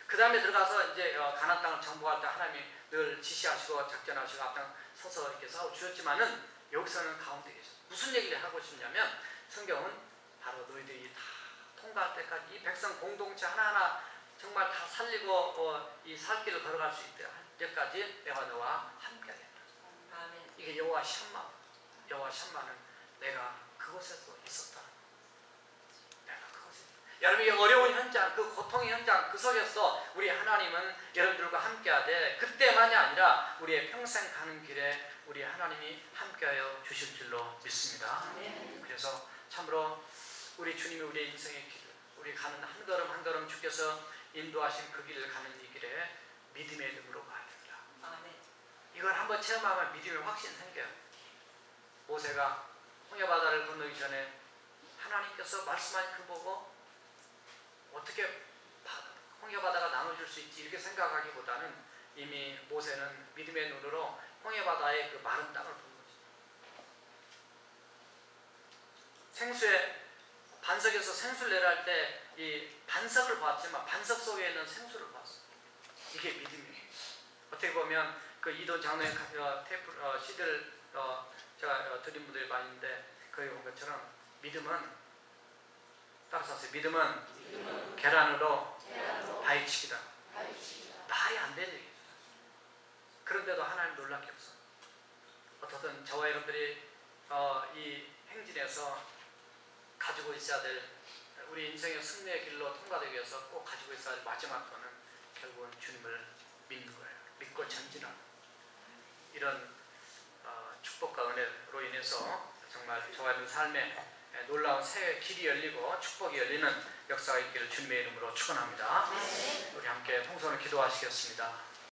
그 다음에 들어가서 이제 가나안 땅을 정복할 때 하나님이 늘 지시하시고 작전하시고 앞장 서서 이렇게 싸워 주셨지만은 여기서는 가운데 계셔. 무슨 얘기를 하고 싶냐면, 성경은 바로 너희들이 다 통과할 때까지 이 백성 공동체 하나하나 정말 다 살리고 이 살 길을 걸어갈 수 있을 때까지 내가 너와 함께하겠다. 이게 여호와 샴마. 여호와 샴마는 내가 그곳에서 있었다. 내가 그곳에. 여러분, 이 어려운 현장, 그 고통의 현장, 그 속에서 우리 하나님은 여러분들과 함께하되, 그때만이 아니라 우리의 평생 가는 길에 우리 하나님이 함께하여 주실 줄로 믿습니다. 그래서 참으로 우리 주님이 우리의 인생의 길, 우리 가는 한 걸음 한 걸음 주께서 인도하신 그 길을 가는 이 길에 믿음의 눈으로 봐야 됩니다. 이걸 한번 체험하면 믿음의 확신이 생겨요. 모세가 홍해바다를 건너기 전에 하나님께서 말씀하신 그 보고 어떻게 홍해바다가 나눠줄 수 있지 이렇게 생각하기보다는 이미 모세는 믿음의 눈으로 홍해바다의 그 마른 땅을 본 거죠. 생수에 반석에서 생수를 내려할 때 이 반석을 봤지만 반석 속에 있는 생수를 봤어요. 이게 믿음이에요. 어떻게 보면 그 이돈 장로의 테이프 CD를 제가 드린 분들이 많이 있는데, 거기 본 것처럼 믿음은, 따라서 하세요. 믿음은 계란으로 바위치기다. 말이 안 되는 얘기죠. 그런데도 하나님 놀랍게 없어. 어떻든 저와 여러분들이 이 행진에서 가지고 있어야 될, 우리 인생의 승리의 길로 통과되기 위해서 꼭 가지고 있어야 할 마지막 거는 결국은 주님을 믿는 거예요. 믿고 전진하는 이런 축복과 은혜로 인해서 정말 저와 여러분 삶에 놀라운 새 길이 열리고 축복이 열리는 역사가 있기를 주님의 이름으로 축원합니다. 우리 함께 통성을 기도하시겠습니다.